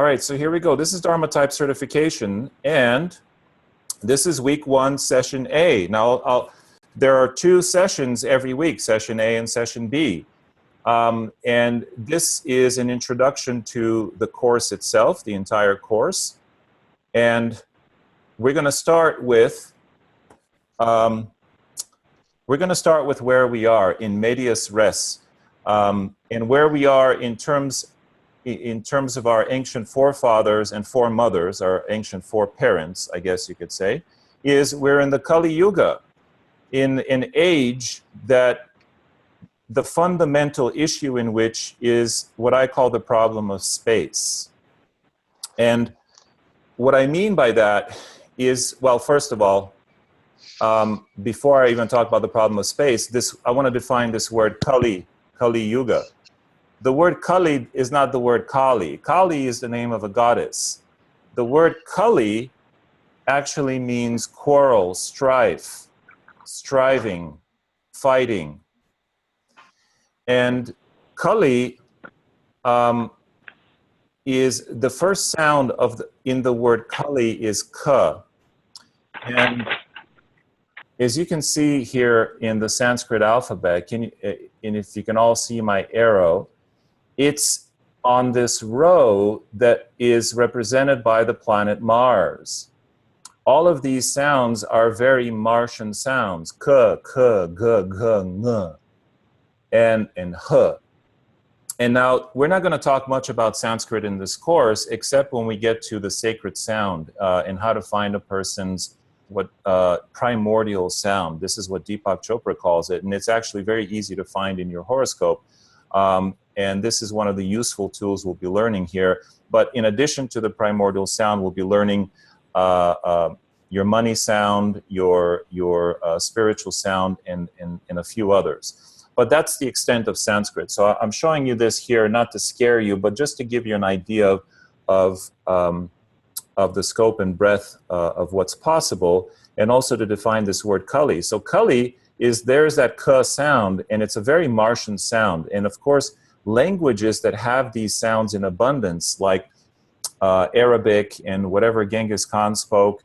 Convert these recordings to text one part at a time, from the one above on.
right, so here we go. This is Dharma type certification, and this is week 1, session A. Now, there are 2 sessions every week, session A and session B. And this is an introduction to the course itself, the entire course. And we're going to start with where we are in medias res, and where we are in terms of our ancient forefathers and foremothers, our ancient foreparents, I guess you could say, is we're in the Kali Yuga, in an age that the fundamental issue in which is what I call the problem of space. And what I mean by that is, well, first of all, before I even talk about the problem of space, I want to define this word Kali Yuga. The word Kali is not the word Kali. Kali is the name of a goddess. The word Kali actually means quarrel, strife, striving, fighting. And Kali is the first sound in the word Kali is Ka. And as you can see here in the Sanskrit alphabet, and if you can all see my arrow, it's on this row that is represented by the planet Mars. All of these sounds are very Martian sounds. K, K, G, G, Ng, and H. And now, we're not going to talk much about Sanskrit in this course, except when we get to the sacred sound and how to find a person's primordial sound. This is what Deepak Chopra calls it, and it's actually very easy to find in your horoscope. And this is one of the useful tools we'll be learning here. But in addition to the primordial sound, we'll be learning your money sound, your spiritual sound, and a few others. But that's the extent of Sanskrit. So I'm showing you this here not to scare you, but just to give you an idea of the scope and breadth of what's possible, and also to define this word Kali. So Kali there's that K sound, and it's a very Martian sound. And of course, languages that have these sounds in abundance, like Arabic and whatever Genghis Khan spoke,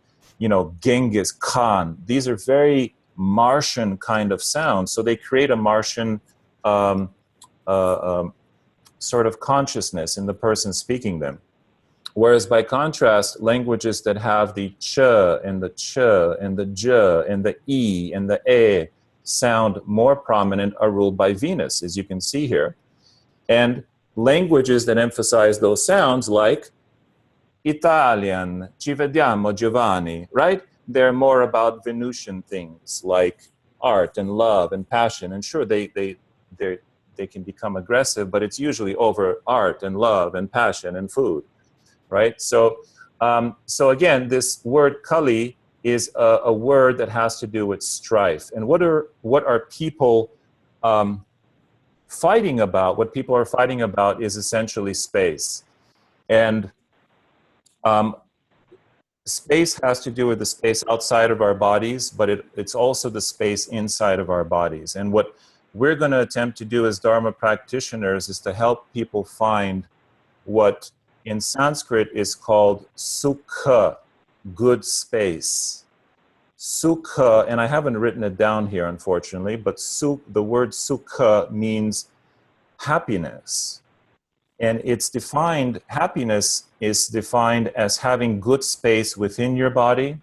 Genghis Khan, these are very Martian kind of sounds. So they create a Martian sort of consciousness in the person speaking them. Whereas by contrast, languages that have the ch and the ch and the j and the e and the e sound more prominent are ruled by Venus, as you can see here. And languages that emphasize those sounds, like Italian, ci vediamo Giovanni, right? They're more about Venusian things like art and love and passion. And sure, they can become aggressive, but it's usually over art and love and passion and food, right? So again, this word Kali is a word that has to do with strife. And what are people fighting about? What people are fighting about is essentially space. And space has to do with the space outside of our bodies, but it's also the space inside of our bodies. And what we're going to attempt to do as Dharma practitioners is to help people find what in Sanskrit is called sukha, good space. Sukha, and I haven't written it down here, unfortunately, but the word sukha means happiness. And happiness is defined as having good space within your body.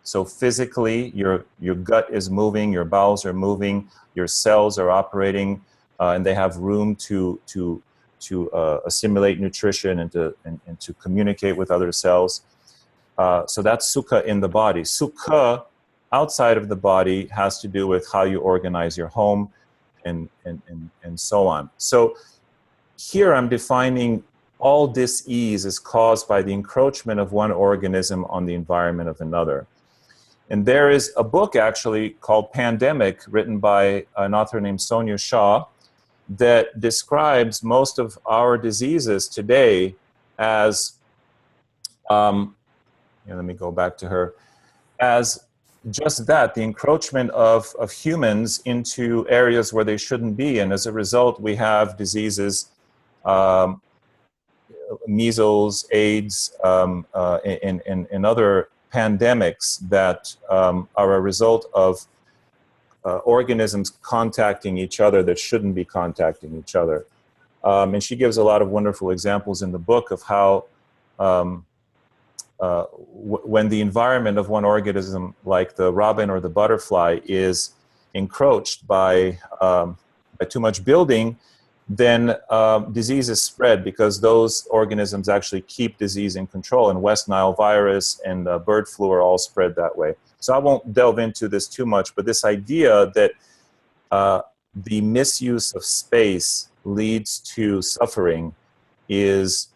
So physically, your gut is moving, your bowels are moving, your cells are operating, and they have room to assimilate nutrition and to communicate with other cells. So that's sukha in the body. Sukha outside of the body has to do with how you organize your home and so on. So here I'm defining all dis-ease is caused by the encroachment of one organism on the environment of another. And there is a book actually called Pandemic, written by an author named Sonia Shah, that describes most of our diseases today as, let me go back to her, as just that, the encroachment of humans into areas where they shouldn't be. And as a result, we have diseases measles, AIDS, and other pandemics that are a result of organisms contacting each other that shouldn't be contacting each other. And she gives a lot of wonderful examples in the book of how when the environment of one organism, like the robin or the butterfly, is encroached by too much building, then disease is spread because those organisms actually keep disease in control. And West Nile virus and bird flu are all spread that way. So I won't delve into this too much, but this idea that the misuse of space leads to suffering is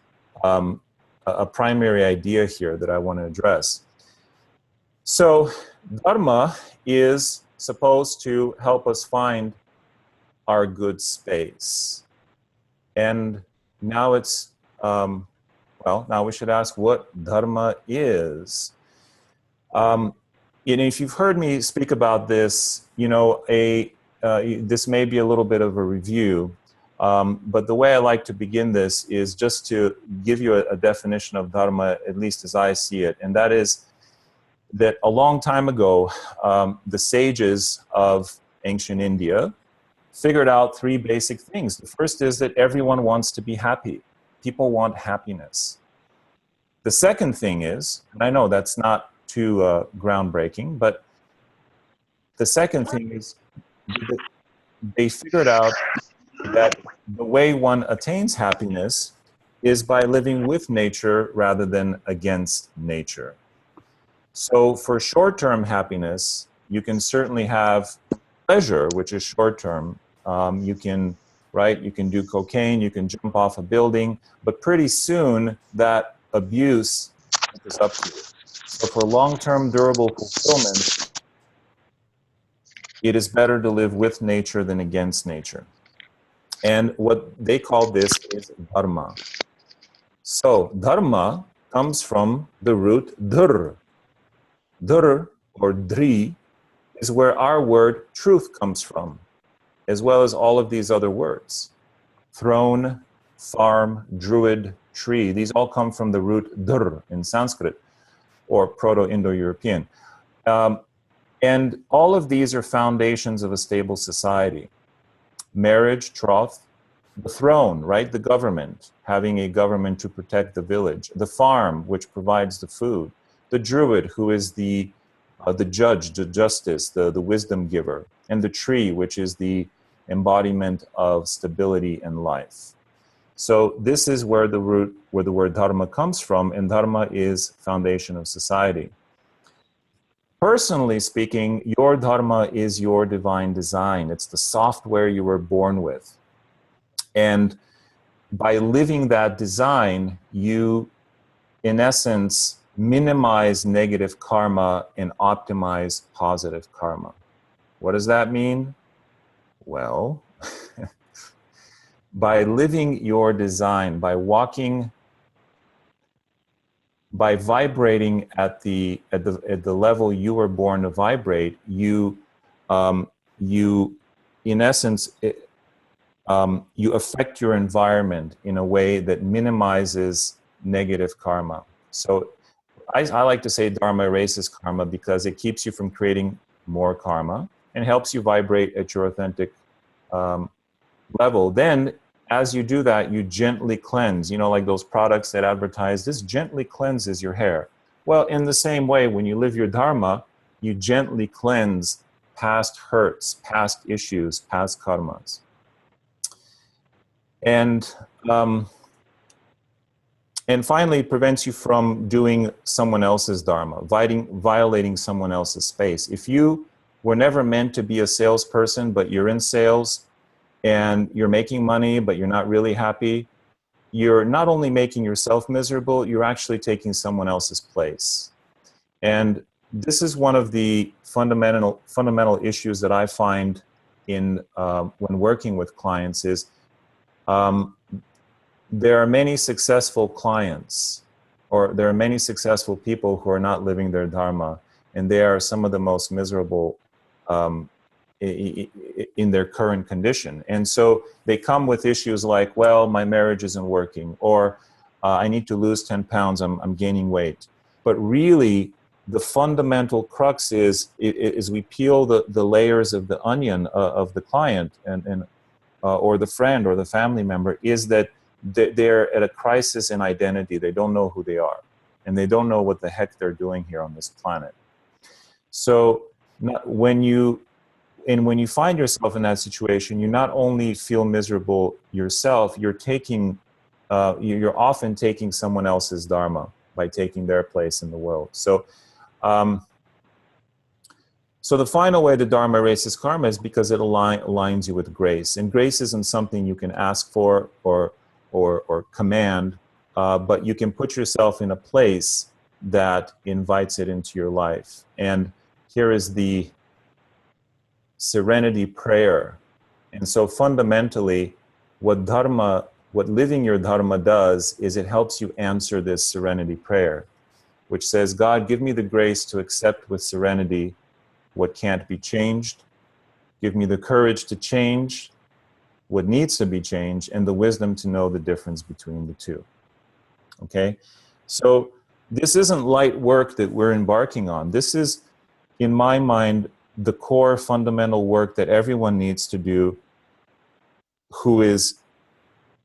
a primary idea here that I want to address. So Dharma is supposed to help us find our good space. And now it's, well, now we should ask what Dharma is. If you've heard me speak about this, you know, this may be a little bit of a review, but the way I like to begin this is just to give you a definition of Dharma, at least as I see it, and that is that a long time ago, the sages of ancient India figured out three basic things. The first is that everyone wants to be happy. People want happiness. The second thing is, and I know that's not too groundbreaking, but the second thing is that they figured out that the way one attains happiness is by living with nature rather than against nature. So for short-term happiness, you can certainly have pleasure, which is short-term. You can do cocaine, you can jump off a building, but pretty soon that abuse is up to you. So for long-term durable fulfillment, it is better to live with nature than against nature. And what they call this is Dharma. So Dharma comes from the root dhr. Dhr, or dri, is where our word truth comes from, as well as all of these other words. Throne, farm, druid, tree, these all come from the root dhr in Sanskrit, or Proto-Indo-European. And all of these are foundations of a stable society. Marriage, troth, the throne, right? The government, having a government to protect the village. The farm, which provides the food. The druid, who is the judge, the justice, the wisdom giver. And the tree, which is the embodiment of stability and life. So this is where the word dharma comes from, and dharma is foundation of society. Personally speaking, your dharma is your divine design. It's the software you were born with. And by living that design, you, in essence, minimize negative karma and optimize positive karma. What does that mean? Well, by living your design, by vibrating at the level you were born to vibrate, you in essence you affect your environment in a way that minimizes negative karma. So I like to say Dharma erases karma because it keeps you from creating more karma and helps you vibrate at your authentic level. Then, as you do that, you gently cleanse. You know, like those products that advertise, this gently cleanses your hair. Well, in the same way, when you live your Dharma, you gently cleanse past hurts, past issues, past karmas. And finally, it prevents you from doing someone else's Dharma, violating someone else's space. If you were never meant to be a salesperson, but you're in sales and you're making money, but you're not really happy, you're not only making yourself miserable, you're actually taking someone else's place. And this is one of the fundamental issues that I find in when working with clients is there are many successful clients, or there are many successful people who are not living their Dharma, and they are some of the most miserable in their current condition. And so they come with issues like, well, my marriage isn't working, or I need to lose 10 pounds, I'm gaining weight. But really, the fundamental crux is we peel the layers of the onion of the client or the friend or the family member, is that they're at a crisis in identity. They don't know who they are, and they don't know what the heck they're doing here on this planet. So when you find yourself in that situation, you not only feel miserable yourself, you're often taking someone else's dharma by taking their place in the world. So, so the final way the Dharma erases karma is because it aligns you with grace. And grace isn't something you can ask for or command, but you can put yourself in a place that invites it into your life. And here is the serenity prayer. And so fundamentally, what living your dharma does is it helps you answer this serenity prayer, which says, God, give me the grace to accept with serenity what can't be changed. Give me the courage to change what needs to be changed, and the wisdom to know the difference between the two. Okay? So this isn't light work that we're embarking on. This is, in my mind, the core fundamental work that everyone needs to do who is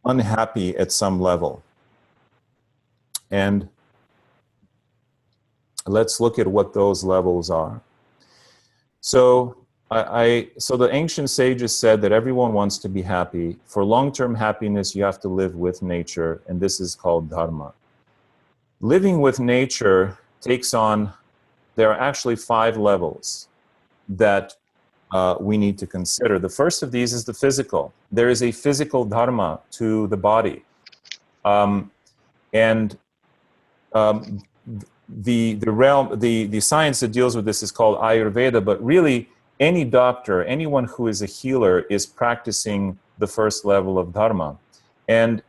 unhappy at some level. And let's look at what those levels are. So so the ancient sages said that everyone wants to be happy. For long-term happiness, you have to live with nature, and this is called dharma. Living with nature takes on, there are actually 5 levels that we need to consider. The first of these is the physical. There is a physical dharma to the body. The science that deals with this is called Ayurveda, but really any doctor, anyone who is a healer, is practicing the first level of dharma. And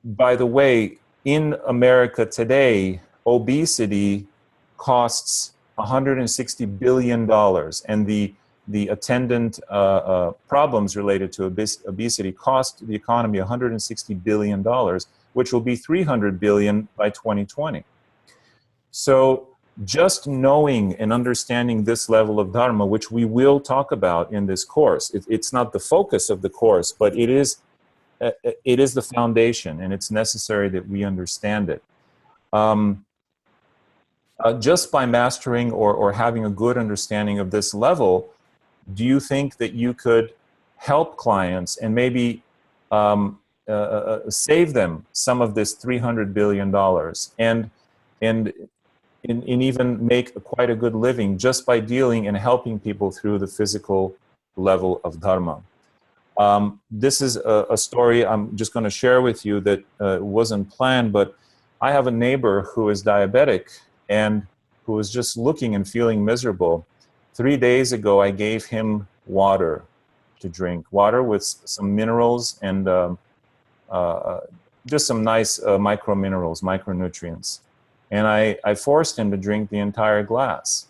by the way, in America today, obesity costs $160 billion, and the attendant problems related to obesity cost the economy $160 billion, which will be $300 billion by 2020. So just knowing and understanding this level of dharma, which we will talk about in this course, it's not the focus of the course, but it is the foundation, and it's necessary that we understand it. Just by mastering or having a good understanding of this level, do you think that you could help clients and maybe save them some of this $300 billion and even make quite a good living just by dealing and helping people through the physical level of dharma? This is a story I'm just going to share with you that wasn't planned, but I have a neighbor who is diabetic and who was just looking and feeling miserable. 3 days ago, I gave him water to drink, water with some minerals and just some nice micronutrients. And I forced him to drink the entire glass.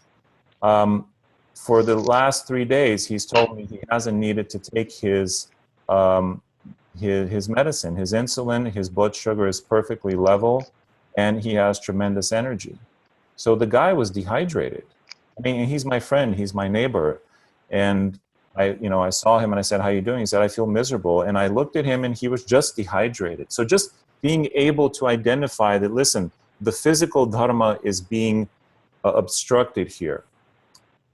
For the last 3 days, he's told me he hasn't needed to take his medicine. His insulin, his blood sugar is perfectly level, and he has tremendous energy. So the guy was dehydrated. I mean, he's my friend, he's my neighbor. And I saw him and I said, "How you doing?" He said, "I feel miserable." And I looked at him and he was just dehydrated. So just being able to identify that, listen, the physical dharma is being obstructed here.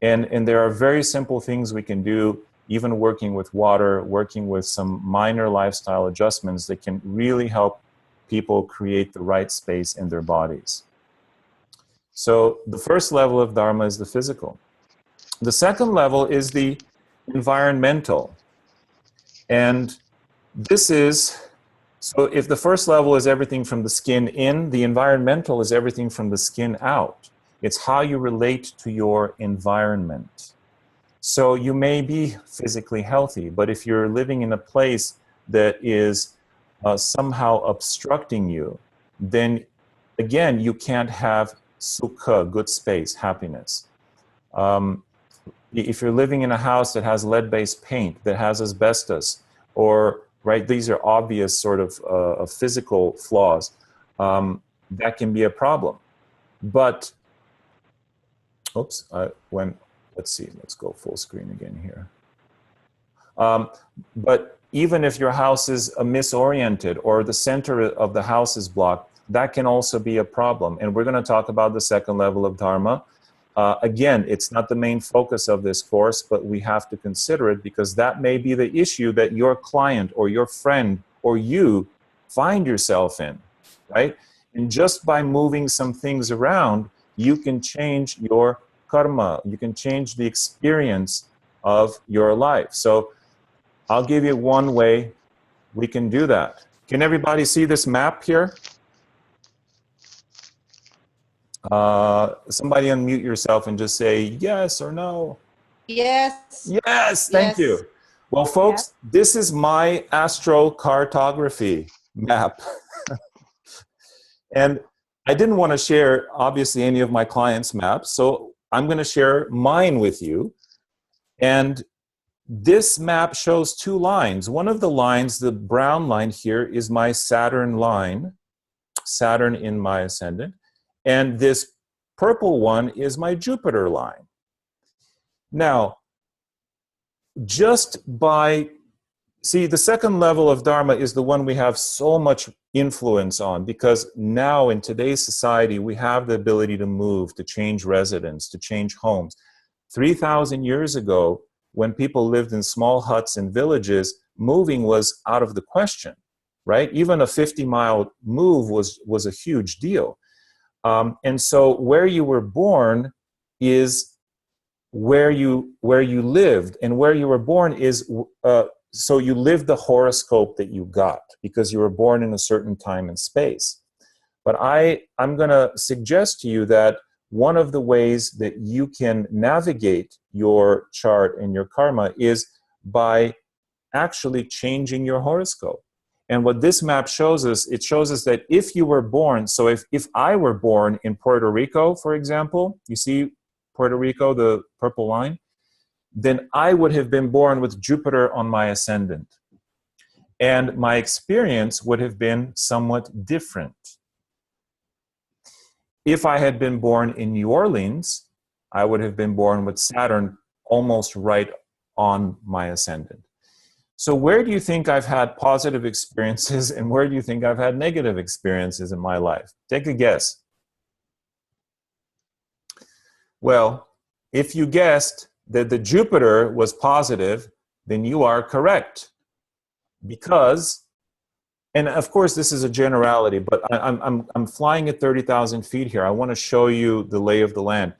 And there are very simple things we can do, even working with water, working with some minor lifestyle adjustments that can really help people create the right space in their bodies. So the first level of dharma is the physical. The second level is the environmental. And this is, so if the first level is everything from the skin in, the environmental is everything from the skin out. It's how you relate to your environment. So you may be physically healthy, but if you're living in a place that is somehow obstructing you, then again, you can't have sukha, good space, happiness. If you're living in a house that has lead-based paint, that has asbestos, or right? These are obvious sort of physical flaws. That can be a problem. But, oops, let's see, let's go full screen again here. But even if your house is misoriented or the center of the house is blocked, that can also be a problem. And we're going to talk about the second level of Dharma. Again, it's not the main focus of this course, but we have to consider it because that may be the issue that your client or your friend or you find yourself in, right? And just by moving some things around, you can change your karma. You can change the experience of your life. So I'll give you one way we can do that. Can everybody see this map here? Somebody unmute yourself and just say yes or no. Yes. Yes, thank you. Well, folks, this is my astrocartography map. And I didn't want to share, obviously, any of my clients' maps, so I'm going to share mine with you. And this map shows two lines. One of the lines, the brown line here, is my Saturn line, Saturn in my ascendant. And this purple one is my Jupiter line. Now, just by, see, the second level of Dharma is the one we have so much influence on because now in today's society, we have the ability to move, to change residence, to change homes. 3,000 years ago, when people lived in small huts and villages, moving was out of the question, right? Even a 50-mile move was a huge deal. And so where you were born is where you lived, and where you were born is, so you lived the horoscope that you got because you were born in a certain time and space. But I'm going to suggest to you that one of the ways that you can navigate your chart and your karma is by actually changing your horoscope. And what this map shows us, it shows us that if you were born, so if I were born in Puerto Rico, for example, you see Puerto Rico, the purple line, then I would have been born with Jupiter on my ascendant. And my experience would have been somewhat different. If I had been born in New Orleans, I would have been born with Saturn almost right on my ascendant. So where do you think I've had positive experiences and where do you think I've had negative experiences in my life? Take a guess. Well, if you guessed that the Jupiter was positive, then you are correct. Because, and of course this is a generality, but I'm flying at 30,000 feet here. I want to show you the lay of the land.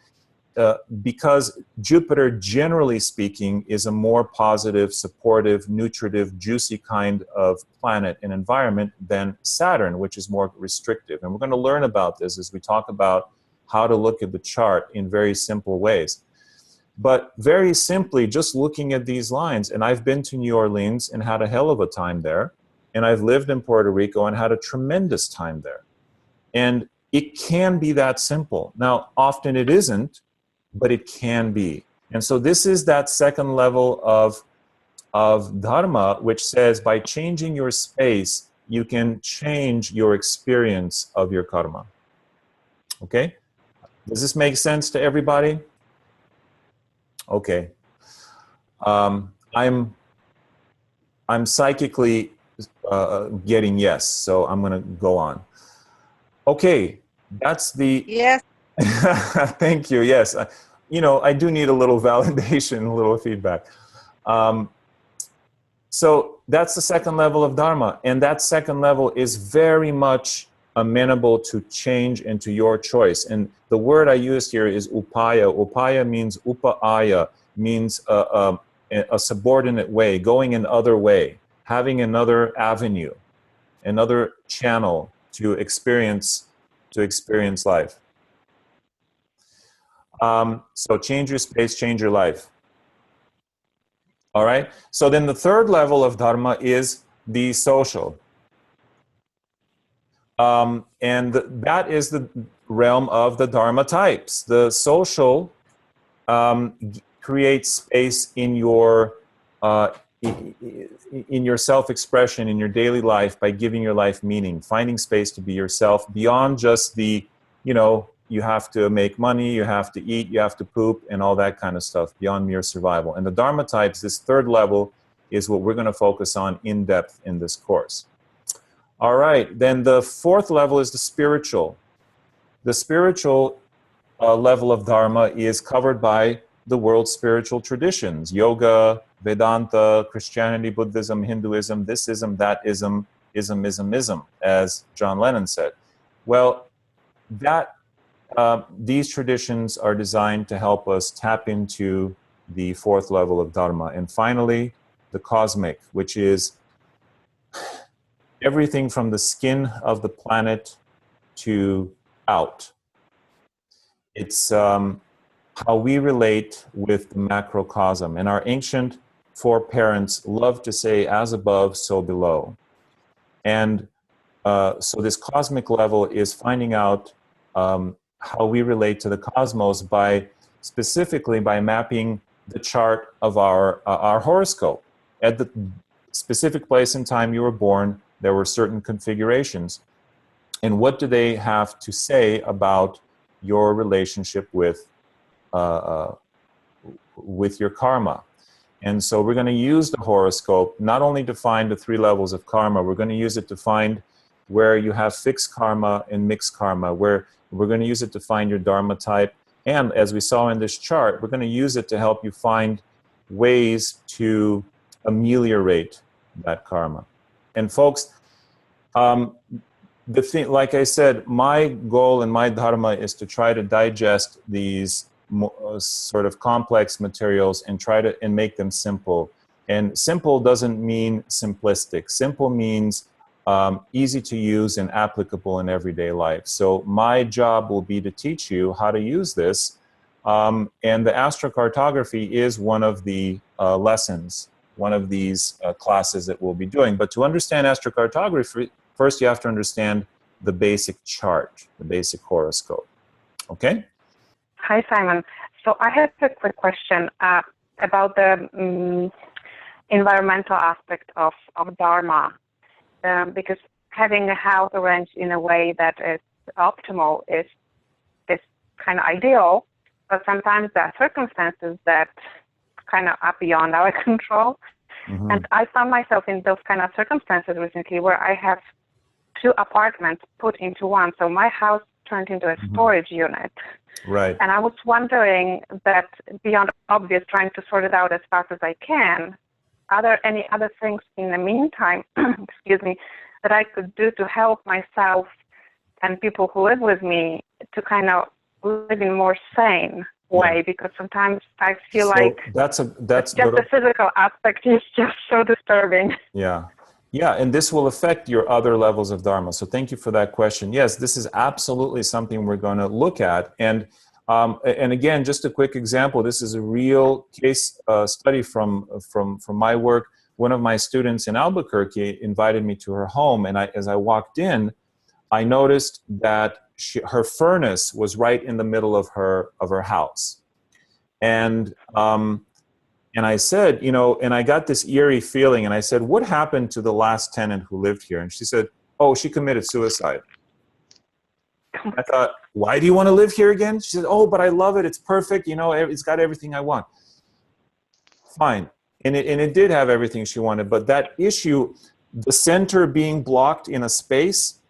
Because Jupiter, generally speaking, is a more positive, supportive, nutritive, juicy kind of planet and environment than Saturn, which is more restrictive. And we're going to learn about this as we talk about how to look at the chart in very simple ways. But very simply, just looking at these lines, and I've been to New Orleans and had a hell of a time there, and I've lived in Puerto Rico and had a tremendous time there. And it can be that simple. Now, often it isn't, but it can be. And so this is that second level of Dharma, which says by changing your space, you can change your experience of your karma. Okay? Does this make sense to everybody? Okay. I'm psychically getting yes, so I'm going to go on. Okay, that's the... Yes. Thank you. Yes. You know, I do need a little validation, a little feedback. So that's the second level of Dharma. And that second level is very much amenable to change and to your choice. And the word I used here is upaya. Upaya means upaya, means a subordinate way, going another way, having another avenue, another channel to experience life. So change your space, change your life. All right? So then the third level of Dharma is the social. And that is the realm of the Dharma types. The social creates space in your in your self-expression, in your daily life, by giving your life meaning, finding space to be yourself beyond just the, you know, you have to make money, you have to eat, you have to poop, and all that kind of stuff, beyond mere survival. And the Dharma types, this third level, is what we're going to focus on in depth in this course. All right, then the fourth level is the spiritual. The spiritual level of Dharma is covered by the world's spiritual traditions: yoga, Vedanta, Christianity, Buddhism, Hinduism, thisism, that-ism, ism, as John Lennon said. Well, these traditions are designed to help us tap into the fourth level of Dharma. And finally, the cosmic, which is everything from the skin of the planet to out. It's how we relate with the macrocosm. And our ancient foreparents love to say, as above, so below. And so this cosmic level is finding out how we relate to the cosmos specifically by mapping the chart of our horoscope. At the specific place in time you were born, there were certain configurations. And what do they have to say about your relationship with your karma? And so we're going to use the horoscope not only to find the three levels of karma, we're going to use it to find where you have fixed karma and mixed karma, where we're going to use it to find your Dharma type. And as we saw in this chart, we're going to use it to help you find ways to ameliorate that karma. And folks, the thing, like I said, my goal and my Dharma is to try to digest these sort of complex materials and try to make them simple. And simple doesn't mean simplistic. Simple means easy to use and applicable in everyday life. So my job will be to teach you how to use this. And the astrocartography is one of the lessons, one of these classes that we'll be doing. But to understand astrocartography, first you have to understand the basic chart, the basic horoscope. Okay? Hi, Simon. So I have a quick question about the environmental aspect of Dharma. Because having a house arranged in a way that is optimal is kind of ideal, but sometimes there are circumstances that kind of are beyond our control. Mm-hmm. And I found myself in those kind of circumstances recently where I have two apartments put into one. So my house turned into a storage unit. Right. And I was wondering that beyond obvious trying to sort it out as fast as I can, are there any other things in the meantime, excuse me, that I could do to help myself and people who live with me to kind of live in a more sane way? Because sometimes I feel like that's just the physical aspect is just so disturbing. Yeah. Yeah, and this will affect your other levels of Dharma. So thank you for that question. Yes, this is absolutely something we're going to look at. And again, just a quick example. This is a real case study from my work. One of my students in Albuquerque invited me to her home, and as I walked in, I noticed that her furnace was right in the middle of her house, and I said, you know, and I got this eerie feeling, and I said, what happened to the last tenant who lived here? And she said, oh, she committed suicide. I thought, why do you want to live here again? She said, oh, but I love it. It's perfect. You know, it's got everything I want. Fine. And it did have everything she wanted. But that issue, the center being blocked in a space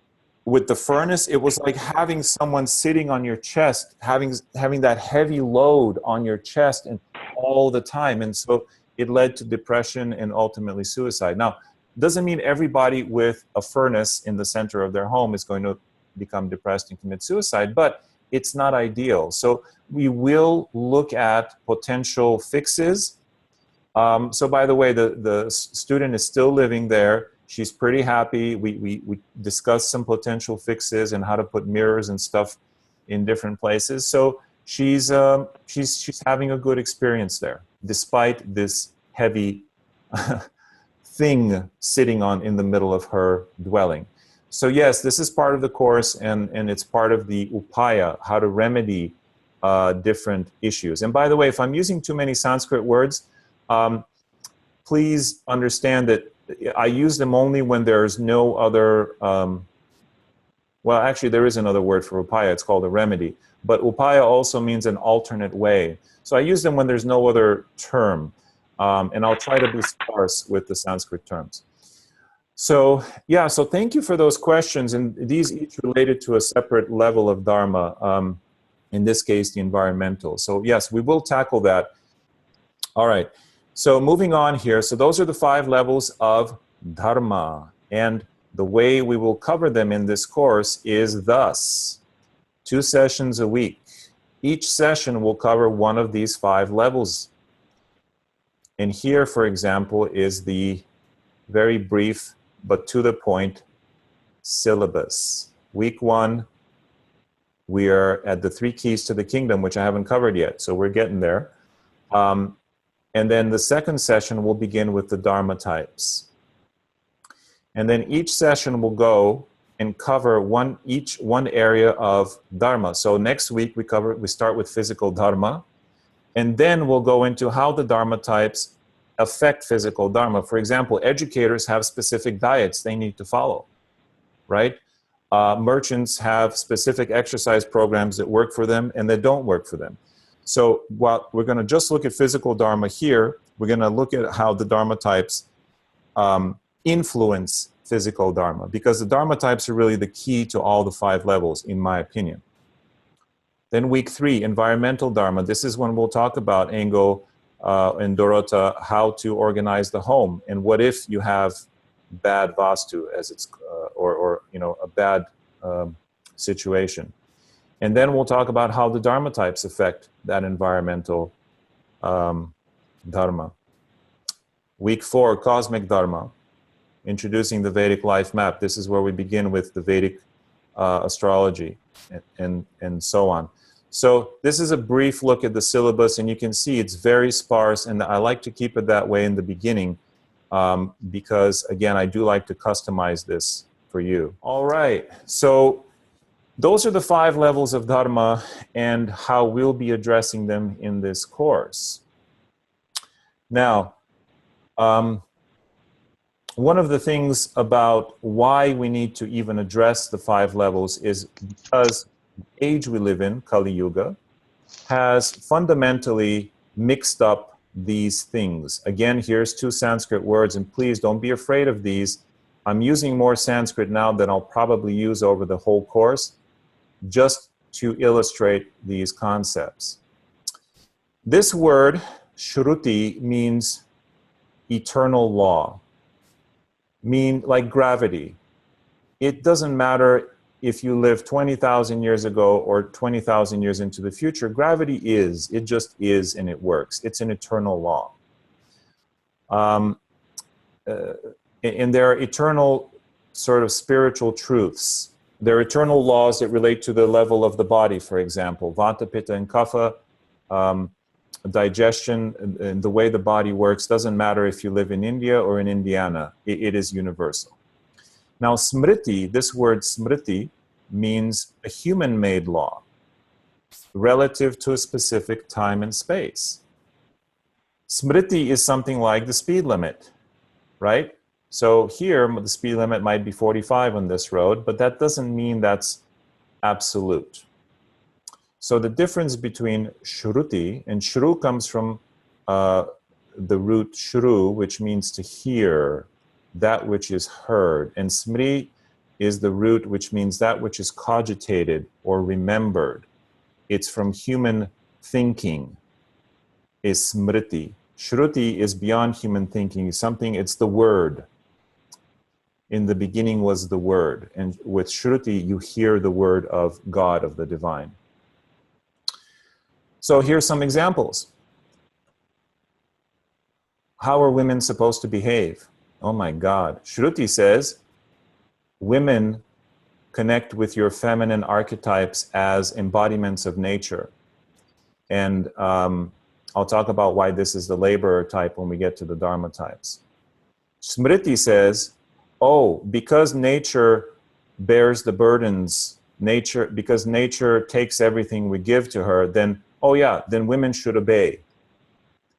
with the furnace, it was like having someone sitting on your chest, having that heavy load on your chest and all the time. And so it led to depression and ultimately suicide. Now, doesn't mean everybody with a furnace in the center of their home is going to become depressed and commit suicide, but it's not ideal. So we will look at potential fixes. So by the way, the student is still living there. She's pretty happy. We discussed some potential fixes and how to put mirrors and stuff in different places. So she's having a good experience there, despite this heavy thing sitting in the middle of her dwelling. So yes, this is part of the course, and it's part of the upaya, how to remedy different issues. And by the way, if I'm using too many Sanskrit words, please understand that I use them only when there's no other, well, actually there is another word for upaya, it's called a remedy. But upaya also means an alternate way. So I use them when there's no other term. And I'll try to be sparse with the Sanskrit terms. So, yeah, so thank you for those questions. And these each related to a separate level of Dharma, in this case, the environmental. So, yes, we will tackle that. All right. So moving on here. So those are the 5 levels of Dharma. And the way we will cover them in this course is thus: 2 sessions a week. Each session will cover one of these 5 levels. And here, for example, is the very brief but to the point syllabus. Week 1, we are at the 3 keys to the kingdom, which I haven't covered yet, so we're getting there. And then the second session will begin with the Dharma types. And then each session will go and cover one area of Dharma. So next week we start with physical Dharma, and then we'll go into how the Dharma types affect physical Dharma. For example, educators have specific diets they need to follow, right? Merchants have specific exercise programs that work for them and that don't work for them. So while we're going to just look at physical Dharma here, we're going to look at how the Dharma types influence physical Dharma, because the Dharma types are really the key to all the 5 levels, in my opinion. Then week 3, environmental Dharma. This is when we'll talk about Engo and Dorota, how to organize the home, and what if you have bad vastu, as it's or you know, a bad situation. And then we'll talk about how the Dharma types affect that environmental Dharma. Week 4, cosmic Dharma, introducing the Vedic life map. This is where we begin with the Vedic astrology and so on. So this is a brief look at the syllabus, and you can see it's very sparse, and I like to keep it that way in the beginning because, again, I do like to customize this for you. All right, so those are the 5 levels of Dharma and how we'll be addressing them in this course. Now, one of the things about why we need to even address the 5 levels is because the age we live in, Kali Yuga, has fundamentally mixed up these things. Again, here's 2 Sanskrit words, and please don't be afraid of these. I'm using more Sanskrit now than I'll probably use over the whole course, just to illustrate these concepts. This word, Shruti, means eternal law, like gravity. It doesn't matter if you live 20,000 years ago or 20,000 years into the future. Gravity is. It just is, and it works. It's an eternal law. And there are eternal sort of spiritual truths. There are eternal laws that relate to the level of the body, for example. Vata, Pitta, and Kapha, digestion, and the way the body works doesn't matter if you live in India or in Indiana. It is universal. Now, smriti, this word smriti, means a human-made law relative to a specific time and space. Smriti is something like the speed limit, right? So here, the speed limit might be 45 on this road, but that doesn't mean that's absolute. So the difference between shruti, and shru comes from the root shru, which means to hear, that which is heard. And smri is the root which means that which is cogitated or remembered. It's from human thinking, is smriti. Shruti is beyond human thinking, it's the word. In the beginning was the word. And with shruti, you hear the word of God, of the divine. So here's some examples. How are women supposed to behave? Oh my God. Shruti says, women connect with your feminine archetypes as embodiments of nature. And I'll talk about why this is the laborer type when we get to the Dharma types. Smriti says, oh, because nature bears the burdens, because nature takes everything we give to her, then, oh yeah, then women should obey.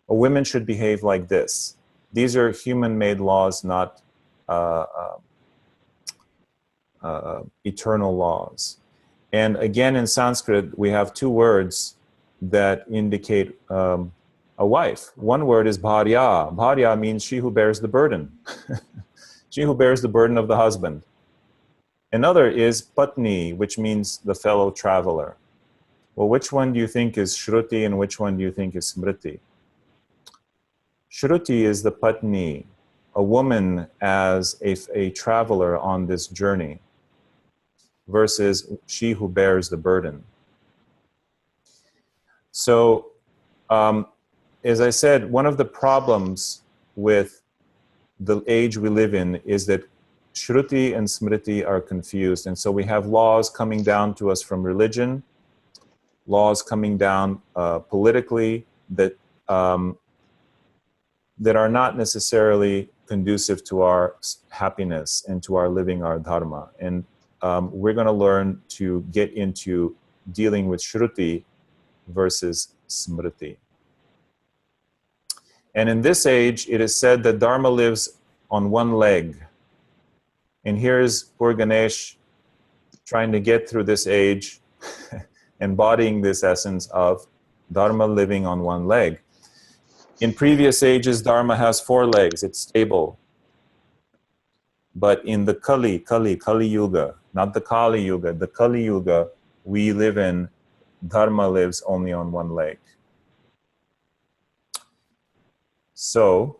Or women should behave like this. These are human-made laws, not eternal laws. And again, in Sanskrit, we have two words that indicate a wife. One word is bharya. Bharya means she who bears the burden. She who bears the burden of the husband. Another is patni, which means the fellow traveler. Well, which one do you think is shruti and which one do you think is smriti? Shruti is the patni, a woman as a traveler on this journey, versus she who bears the burden. So, as I said, one of the problems with the age we live in is that Shruti and Smriti are confused. And so we have laws coming down to us from religion, laws coming down politically that, that are not necessarily conducive to our happiness and to our living our Dharma. And we're going to learn to get into dealing with Shruti versus Smriti. And in this age, it is said that Dharma lives on one leg. And here's poor Ganesh trying to get through this age, embodying this essence of Dharma living on one leg. In previous ages, Dharma has four legs, it's stable. But in the Kali Yuga, not the Kali Yuga, the Kali Yuga we live in, Dharma lives only on one leg. So,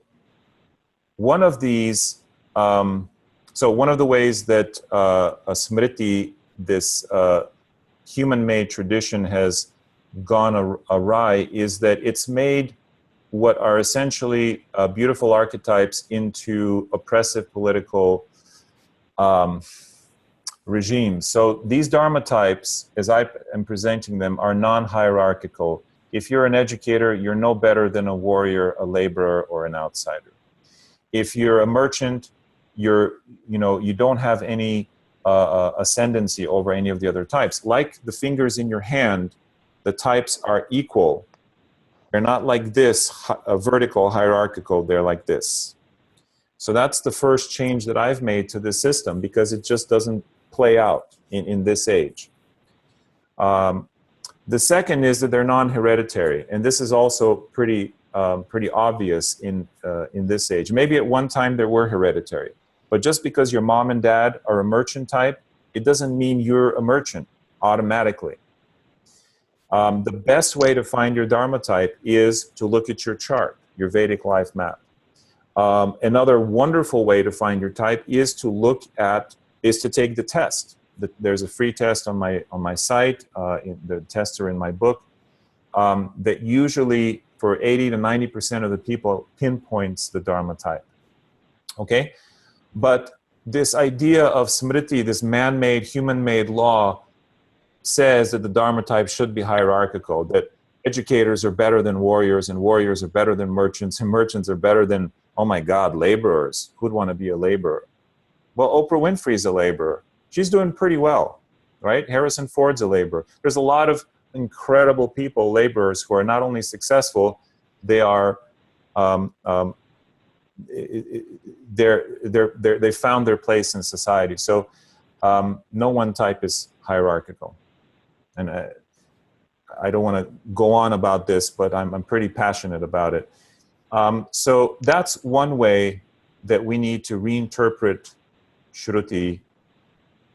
one of these, one of the ways that a Smriti, this human-made tradition, has gone awry is that it's made what are essentially beautiful archetypes into oppressive political regimes. So these Dharma types, as I am presenting them, are non-hierarchical. If you're an educator, you're no better than a warrior, a laborer, or an outsider. If you're a merchant, you don't have any ascendancy over any of the other types. Like the fingers in your hand, the types are equal. They're not like this, vertical, hierarchical, they're like this. So that's the first change that I've made to this system, because it just doesn't play out in this age. The second is that they're non-hereditary, and this is also pretty obvious in this age. Maybe at one time there were hereditary, but just because your mom and dad are a merchant type, it doesn't mean you're a merchant automatically. The best way to find your Dharma type is to look at your chart, your Vedic life map. Another wonderful way to find your type is to take the test. There's a free test on my site. The tests are in my book. That usually, for 80 to 90% of the people, pinpoints the Dharma type. Okay, but this idea of Smriti, this man-made, human-made law, says that the Dharma type should be hierarchical. That educators are better than warriors, and warriors are better than merchants, and merchants are better than, oh my God, laborers. Who'd want to be a laborer? Well, Oprah Winfrey's a laborer. She's doing pretty well, right? Harrison Ford's a laborer. There's a lot of incredible people, laborers, who are not only successful, they are, they found their place in society. So no one type is hierarchical. And I don't want to go on about this, but I'm pretty passionate about it. So that's one way that we need to reinterpret Shruti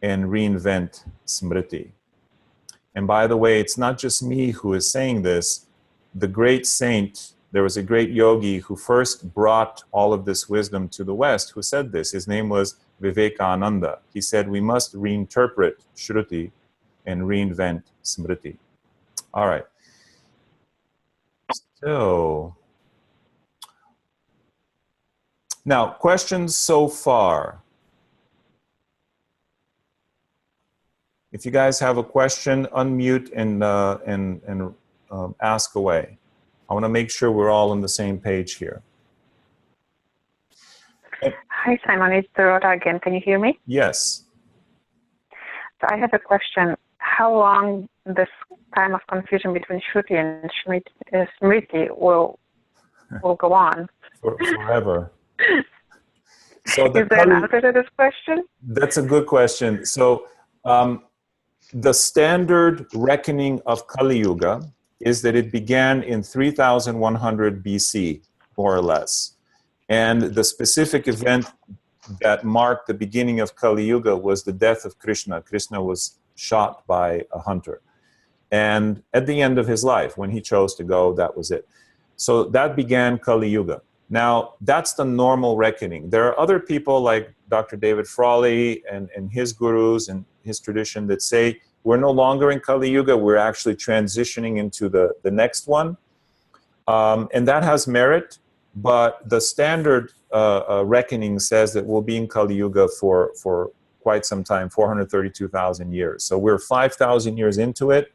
and reinvent Smriti. And by the way, it's not just me who is saying this. The great saint, there was a great yogi who first brought all of this wisdom to the West, who said this. His name was Vivekananda. He said, we must reinterpret Shruti and reinvent Smriti. All right. So, now, questions so far? If you guys have a question, unmute and ask away. I want to make sure we're all on the same page here. Hi, Simon. It's Dorota again. Can you hear me? Yes. So I have a question. How long this time of confusion between Shruti and Smriti will go on? forever. So Is there an answer to this question? That's a good question. So the standard reckoning of Kali Yuga is that it began in 3100 BC, more or less. And the specific event that marked the beginning of Kali Yuga was the death of Krishna. Krishna was shot by a hunter. And at the end of his life, when he chose to go, that was it. So that began Kali Yuga. Now, that's the normal reckoning. There are other people like Dr. David Frawley and his gurus and his tradition that say, we're no longer in Kali Yuga, we're actually transitioning into the next one. And that has merit, but the standard reckoning says that we'll be in Kali Yuga for quite some time, 432,000 years. So we're 5,000 years into it,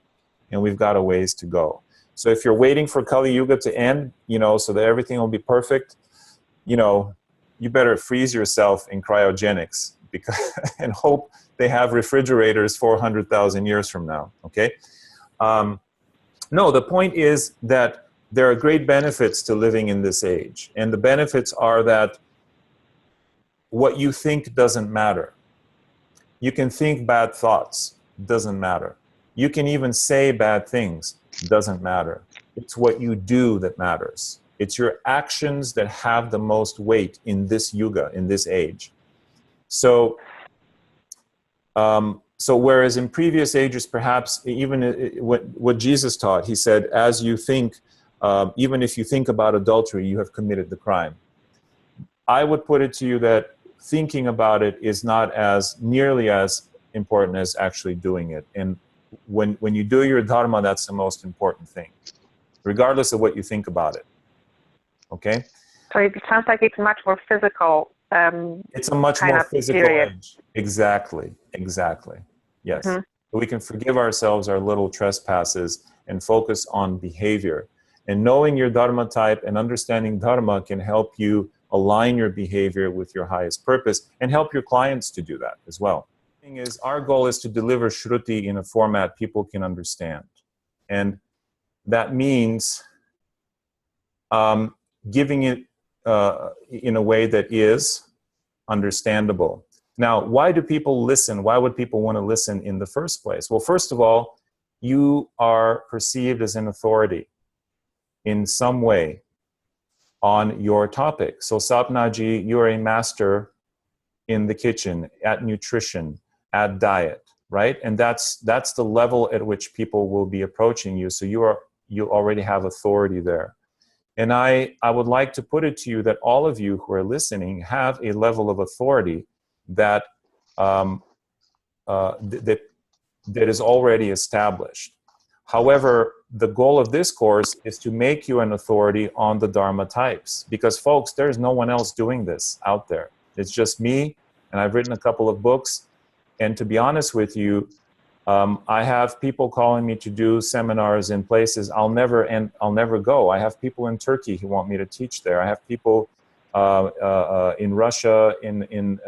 and we've got a ways to go. So if you're waiting for Kali Yuga to end, so that everything will be perfect, you better freeze yourself in cryogenics and hope they have refrigerators 400,000 years from now, okay? No, the point is that there are great benefits to living in this age. And the benefits are that what you think doesn't matter. You can think bad thoughts, doesn't matter. You can even say bad things, doesn't matter. It's what you do that matters. It's your actions that have the most weight in this yuga, in this age. So whereas in previous ages, perhaps even what Jesus taught, he said, as you think, even if you think about adultery, you have committed the crime. I would put it to you that thinking about it is not as nearly as important as actually doing it. And when you do your dharma, that's the most important thing, regardless of what you think about it. Okay? So it sounds like it's much more physical. It's a much more physical edge. Exactly. Yes. Mm-hmm. We can forgive ourselves our little trespasses and focus on behavior. And knowing your dharma type and understanding dharma can help you align your behavior with your highest purpose and help your clients to do that as well. The thing is, our goal is to deliver Shruti in a format people can understand. And that means giving it in a way that is understandable. Now, why do people listen? Why would people want to listen in the first place? Well, first of all, you are perceived as an authority in some way on your topic. So Sapnaji, you're a master in the kitchen, at nutrition, at diet, right? And that's the level at which people will be approaching you. So you already have authority there. And I would like to put it to you that all of you who are listening have a level of authority that that is already established. However, the goal of this course is to make you an authority on the Dharma types. Because folks, there's no one else doing this out there. It's just me, and I've written a couple of books. And to be honest with you, I have people calling me to do seminars in places I'll never go. I have people in Turkey who want me to teach there. I have people in Russia, in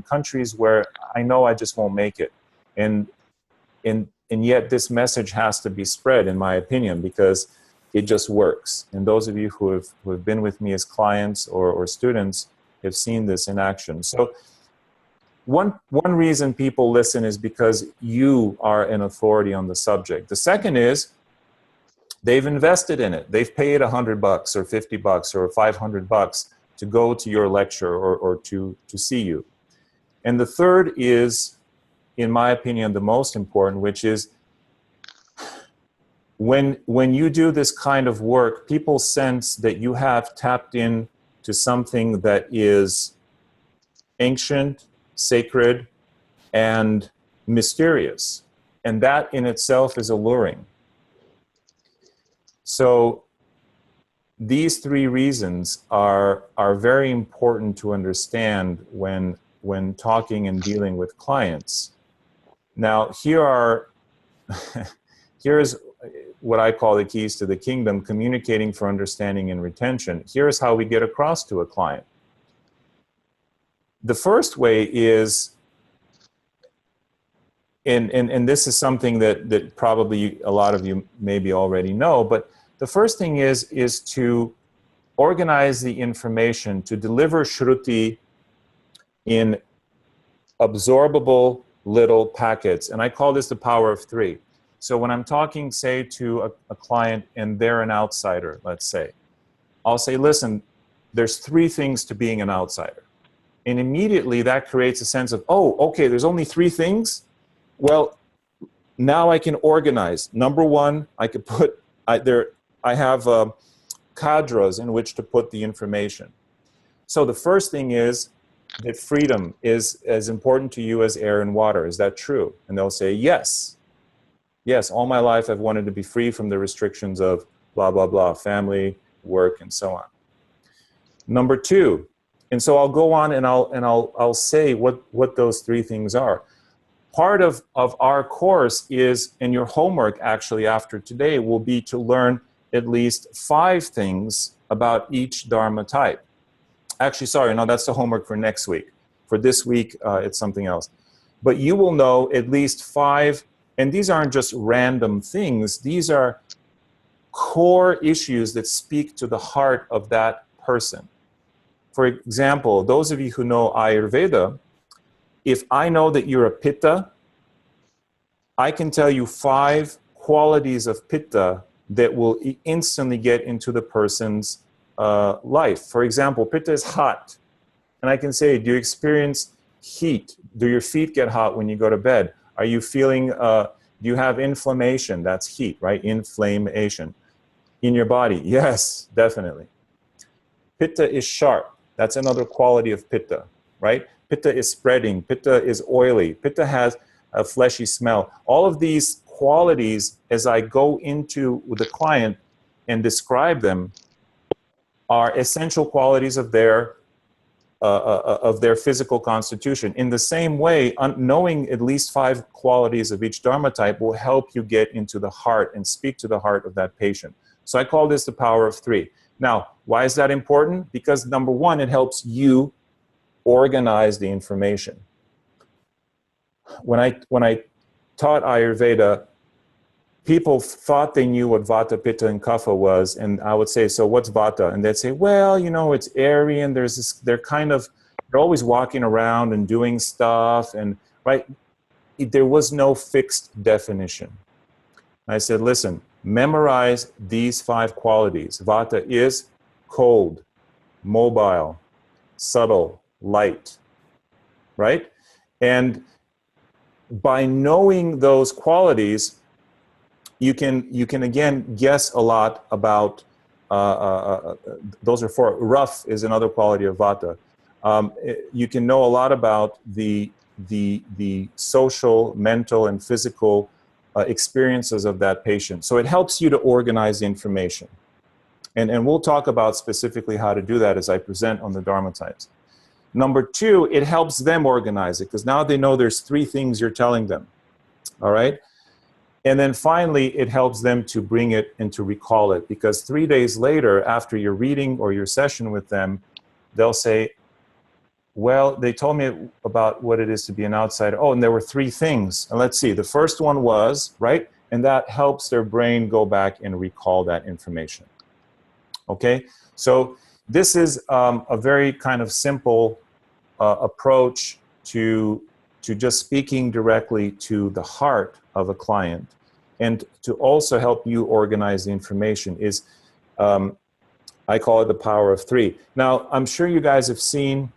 countries where I know I just won't make it. And yet this message has to be spread, in my opinion, because it just works. And those of you who have been with me as clients or students have seen this in action. So one reason people listen is because you are an authority on the subject. The second is they've invested in it. They've paid $100 or $50 or $500 to go to your lecture or to see you. And the third is, in my opinion, the most important, which is when you do this kind of work, people sense that you have tapped in to something that is ancient, sacred, and mysterious. And that in itself is alluring. So these three reasons are very important to understand when talking and dealing with clients. Now, here's what I call the keys to the kingdom: communicating for understanding and retention. Here's how we get across to a client. The first way is, and this is something that probably a lot of you maybe already know, but the first thing is to organize the information to deliver Shruti in absorbable little packets. And I call this the power of three. So when I'm talking, say, to a client and they're an outsider, let's say, I'll say, listen, there's three things to being an outsider. And immediately that creates a sense of, oh, okay, there's only three things? Well, now I can organize. Number one, I could put, I have cadres in which to put the information. So the first thing is that freedom is as important to you as air and water. Is that true? And they'll say, yes. Yes, all my life I've wanted to be free from the restrictions of blah, blah, blah, family, work, and so on. Number two, and so I'll go on and I'll say what those three things are. Part of our course is, and your homework actually after today will be to learn at least 5 things about each Dharma type. Actually, sorry, no, that's the homework for next week. For this week, it's something else. But you will know at least 5, and these aren't just random things. These are core issues that speak to the heart of that person. For example, those of you who know Ayurveda, if I know that you're a Pitta, I can tell you 5 qualities of Pitta that will instantly get into the person's life. For example, Pitta is hot. And I can say, do you experience heat? Do your feet get hot when you go to bed? Are you feeling, do you have inflammation? That's heat, right? Inflammation. In your body? Yes, definitely. Pitta is sharp. That's another quality of Pitta, right? Pitta is spreading. Pitta is oily. Pitta has a fleshy smell. All of these qualities, as I go into with the client and describe them, are essential qualities of their physical constitution. In the same way, knowing at least 5 qualities of each Dharma type will help you get into the heart and speak to the heart of that patient. So I call this the power of 3. Now, why is that important? Because number one, it helps you organize the information. When I taught Ayurveda, people thought they knew what Vata, Pitta, and Kapha was, and I would say, so what's Vata? And they'd say, well, you know, it's airy, and there's this, they're always walking around and doing stuff, and right, there was no fixed definition. I said, listen, memorize these 5 qualities. Vata is cold, mobile, subtle, light, right? And by knowing those qualities, you can again guess a lot about, those are 4. Rough is another quality of Vata. You can know a lot about the social, mental, and physical experiences of that patient. So it helps you to organize the information. And we'll talk about specifically how to do that as I present on the Dharma types. Number 2, it helps them organize it, because now they know there's 3 things you're telling them, all right? And then finally, it helps them to bring it and to recall it, because 3 days later, after your reading or your session with them, they'll say, well, they told me about what it is to be an outsider. Oh, and there were 3 things. And let's see, the first one was, right? And that helps their brain go back and recall that information. Okay? So this is a very kind of simple approach to just speaking directly to the heart of a client, and to also help you organize the information is, I call it the power of 3. Now, I'm sure you guys have seen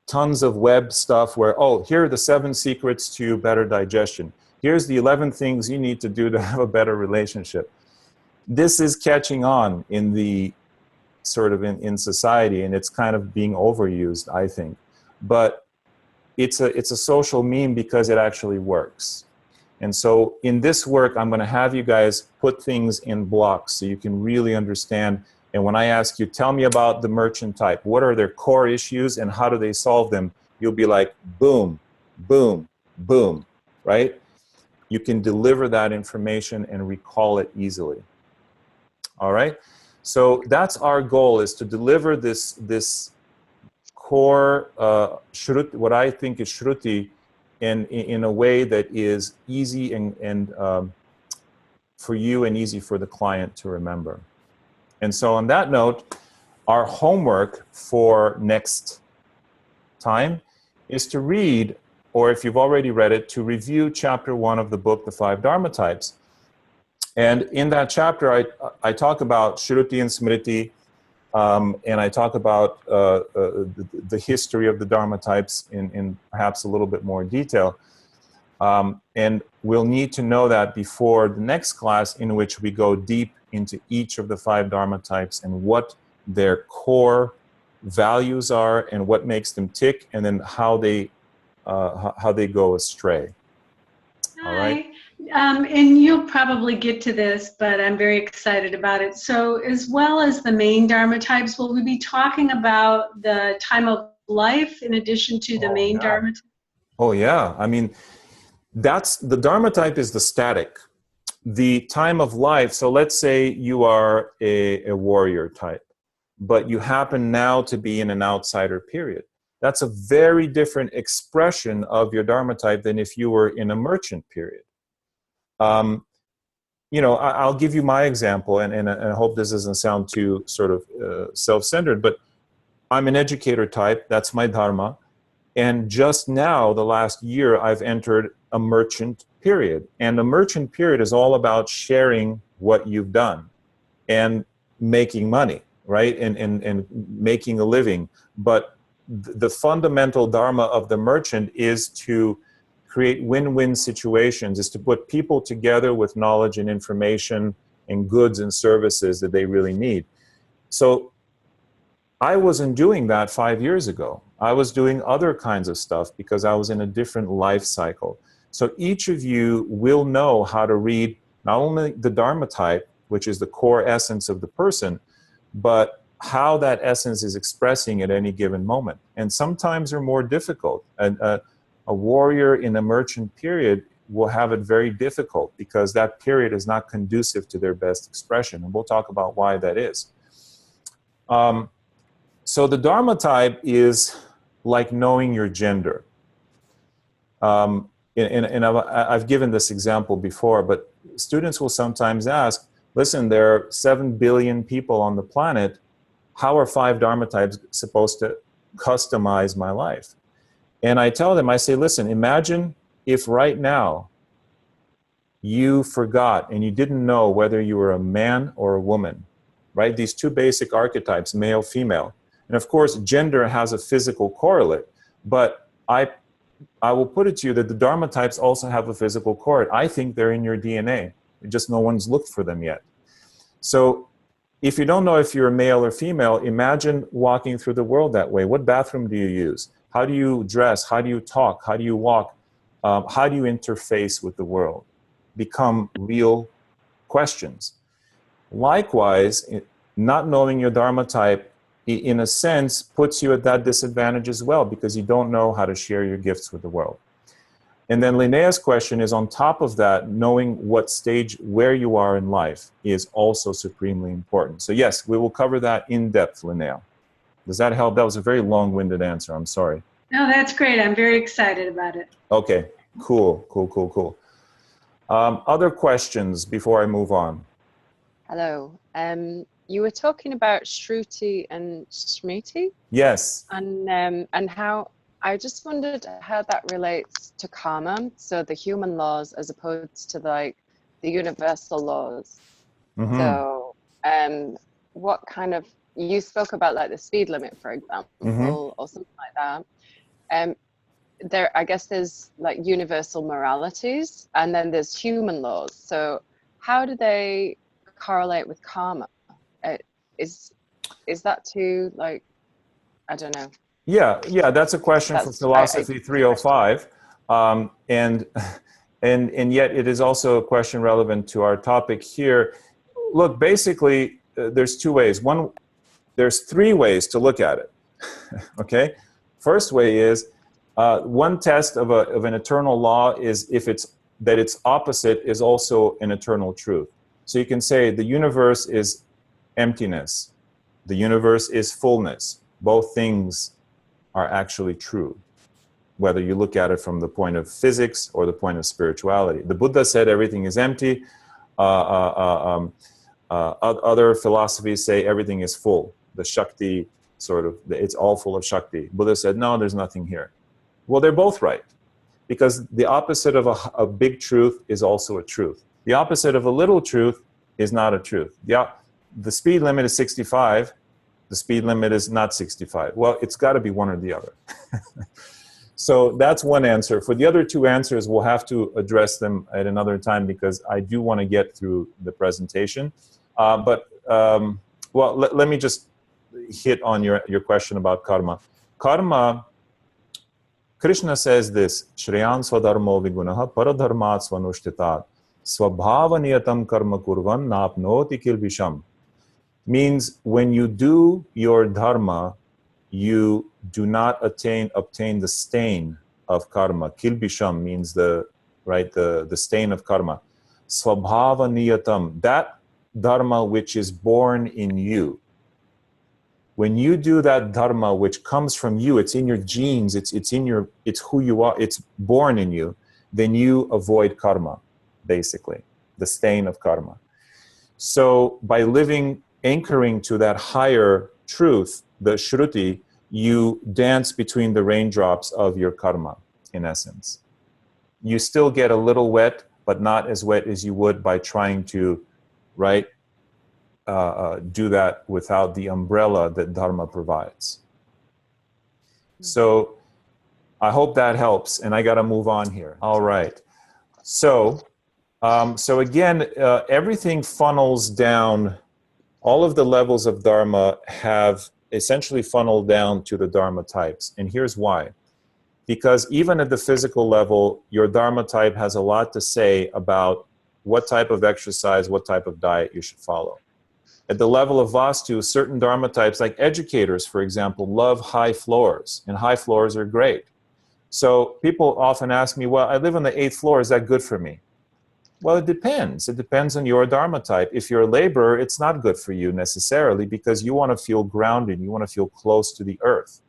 tons of web stuff where, oh, here are the 7 secrets to better digestion. Here's the 11 things you need to do to have a better relationship. This is catching on in the sort of in society, and it's kind of being overused, I think. But it's a social meme because it actually works. And so in this work, I'm going to have you guys put things in blocks so you can really understand. And when I ask you, tell me about the merchant type, what are their core issues and how do they solve them? You'll be like, boom, boom, boom, right? You can deliver that information and recall it easily. All right? So that's our goal, is to deliver this core shruti, what I think is shruti, in a way that is easy and for you and easy for the client to remember. And so on that note, our homework for next time is to read, or if you've already read it, to review chapter 1 of the book, The 5 Dharma Types. And in that chapter, I talk about Shruti and Smriti, and I talk about the history of the Dharma types in perhaps a little bit more detail. And we'll need to know that before the next class, in which we go deep into each of the 5 Dharma types and what their core values are and what makes them tick, and then how they go astray. All right. And you'll probably get to this, but I'm very excited about it. So as well as the main Dharma types, will we be talking about the time of life in addition to the main Dharma types? Oh, yeah. I mean, the Dharma type is the static. The time of life, so let's say you are a warrior type, but you happen now to be in an outsider period. That's a very different expression of your Dharma type than if you were in a merchant period. You know, I'll give you my example, and I hope this doesn't sound too sort of self-centered, but I'm an educator type. That's my Dharma. And just now, the last year, I've entered a merchant period. And the merchant period is all about sharing what you've done and making money, right? And making a living. But the fundamental Dharma of the merchant is to create win-win situations, is to put people together with knowledge and information and goods and services that they really need. So I wasn't doing that 5 years ago. I was doing other kinds of stuff because I was in a different life cycle. So each of you will know how to read not only the Dharma type, which is the core essence of the person, but how that essence is expressing at any given moment. And sometimes they're more difficult. A warrior in a merchant period will have it very difficult because that period is not conducive to their best expression. And we'll talk about why that is. So the Dharma type is like knowing your gender. And I've given this example before, but students will sometimes ask, listen, there are 7 billion people on the planet. How are 5 Dharma types supposed to customize my life? And I tell them, I say, listen, imagine if right now you forgot and you didn't know whether you were a man or a woman, right? These 2 basic archetypes, male, female. And of course, gender has a physical correlate, but I will put it to you that the Dharma types also have a physical correlate. I think they're in your DNA. Just no one's looked for them yet. So if you don't know if you're male or female, imagine walking through the world that way. What bathroom do you use? How do you dress? How do you talk? How do you walk? How do you interface with the world? Become real questions. Likewise, not knowing your Dharma type, in a sense, puts you at that disadvantage as well because you don't know how to share your gifts with the world. And then Linnea's question is, on top of that, knowing what stage, where you are in life is also supremely important. So yes, we will cover that in depth, Linnea. Does that help? That was a very long-winded answer. I'm sorry. No, that's great. I'm very excited about it. Okay, cool. Other questions before I move on? Hello. You were talking about Shruti and Smriti. Yes. And how, I just wondered how that relates to karma, so the human laws as opposed to like the universal laws. Mm-hmm. So what kind of, you spoke about like the speed limit, for example, mm-hmm. or something like that. There, I guess there's like universal moralities and then there's human laws. So how do they correlate with karma? Is that too, like, I don't know. Yeah, that's a question for Philosophy 305. And yet it is also a question relevant to our topic here. Look, basically, there's 2 ways. There's 3 ways to look at it, okay? First way is, one test of an eternal law is if its opposite is also an eternal truth. So you can say the universe is emptiness. The universe is fullness. Both things are actually true, whether you look at it from the point of physics or the point of spirituality. The Buddha said everything is empty. Other philosophies say everything is full. the Shakti sort of, it's all full of Shakti. Buddha said, no, there's nothing here. Well, they're both right, because the opposite of a big truth is also a truth. The opposite of a little truth is not a truth. The speed limit is 65. The speed limit is not 65. Well, it's got to be one or the other. So that's one answer. For the other two answers, we'll have to address them at another time, because I do want to get through the presentation. Well, let me just hit on your question about karma. Karma, Krishna says this, Shreyan swadharmo vigunaha paradharmat svanushthitat svabhavaniyatam karma kurvan napnoti kilbisham. Means when you do your dharma, you do not obtain the stain of karma. Kilbisham means the stain of karma. Swabhavaniyatam, that dharma which is born in you. When you do that dharma which comes from you, it's in your genes, it's who you are, it's born in you, then you avoid karma, basically, the stain of karma. So by anchoring to that higher truth, the Shruti, you dance between the raindrops of your karma, in essence. You still get a little wet, but not as wet as you would by trying to, do that without the umbrella that Dharma provides. So I hope that helps, and I got to move on here. All right. So again, everything funnels down. All of the levels of Dharma have essentially funneled down to the Dharma types. And here's why. Because even at the physical level, your Dharma type has a lot to say about what type of exercise, what type of diet you should follow. At the level of Vastu, certain Dharma types, like educators, for example, love high floors, and high floors are great. So people often ask me, well, I live on the 8th floor, is that good for me? Well, it depends. It depends on your Dharma type. If you're a laborer, it's not good for you necessarily, because you want to feel grounded, you want to feel close to the earth.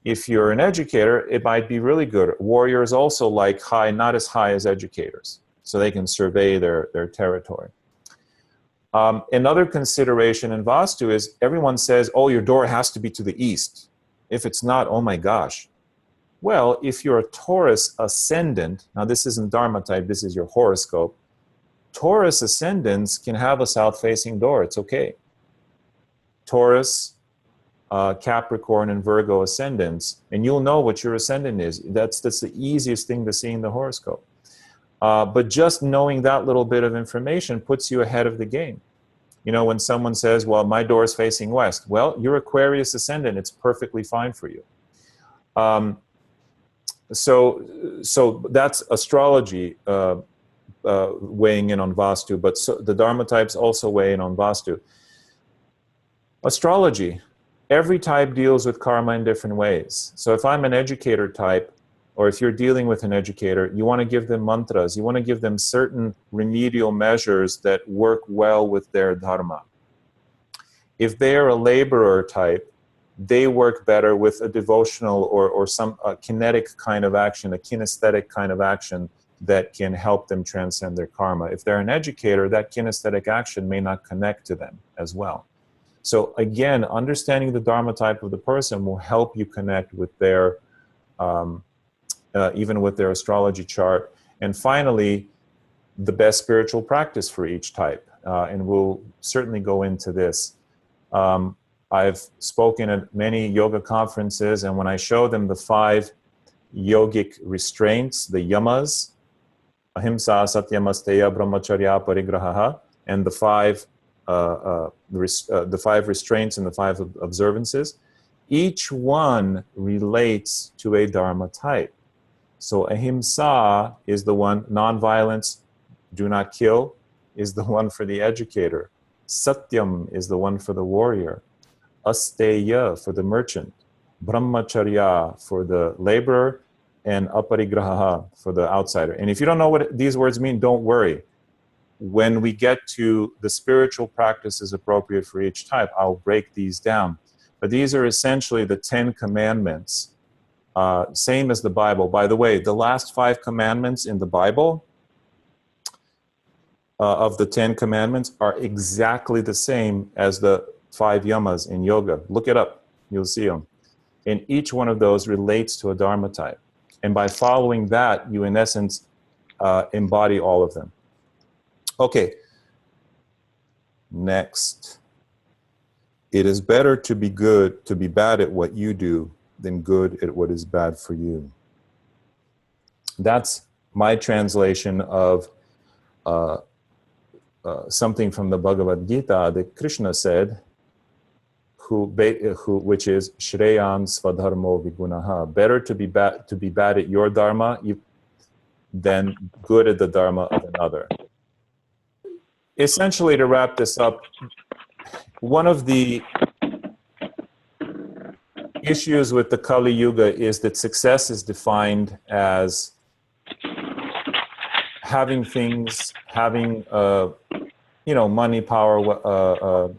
If you're an educator, it might be really good. Warriors also like high, not as high as educators, so they can survey their territory. Another consideration in Vastu is everyone says, oh, your door has to be to the east. If it's not, oh my gosh. Well, if you're a Taurus ascendant, now this isn't Dharma type, this is your horoscope. Taurus ascendants can have a south-facing door, it's okay. Taurus, Capricorn, and Virgo ascendants, and you'll know what your ascendant is. That's the easiest thing to see in the horoscope. But just knowing that little bit of information puts you ahead of the game. You know, when someone says, well, my door is facing west. Well, you're Aquarius ascendant. It's perfectly fine for you. So that's astrology weighing in on Vastu, but the Dharma types also weigh in on Vastu. Astrology. Every type deals with karma in different ways. So if I'm an educator type, or if you're dealing with an educator, you want to give them mantras. You want to give them certain remedial measures that work well with their dharma. If they are a laborer type, they work better with a devotional or some kinetic kind of action, a kinesthetic kind of action that can help them transcend their karma. If they're an educator, that kinesthetic action may not connect to them as well. So again, understanding the dharma type of the person will help you connect with their even with their astrology chart. And finally, the best spiritual practice for each type. And we'll certainly go into this. I've spoken at many yoga conferences, and when I show them the 5 yogic restraints, the yamas, ahimsa, satyam, asteya, brahmacharya, parigraha, and the 5 restraints and the 5 observances, each one relates to a dharma type. So ahimsa is the one, non-violence, do not kill, is the one for the educator. Satyam is the one for the warrior. Asteya for the merchant. Brahmacharya for the laborer. And aparigraha for the outsider. And if you don't know what these words mean, don't worry. When we get to the spiritual practices appropriate for each type, I'll break these down. But these are essentially the 10 commandments. Same as the Bible. By the way, the last 5 commandments in the Bible of the 10 commandments are exactly the same as the 5 yamas in yoga. Look it up, you'll see them. And each one of those relates to a Dharma type. And by following that, you in essence embody all of them. Okay, next. It is better to be bad at what you do than good at what is bad for you. That's my translation of something from the Bhagavad Gita that Krishna said, which is Shreyan Svadharmo Vigunaha. Better to be bad at your dharma than good at the dharma of another. Essentially, to wrap this up, one of the issues with the Kali Yuga is that success is defined as having things, having money, power,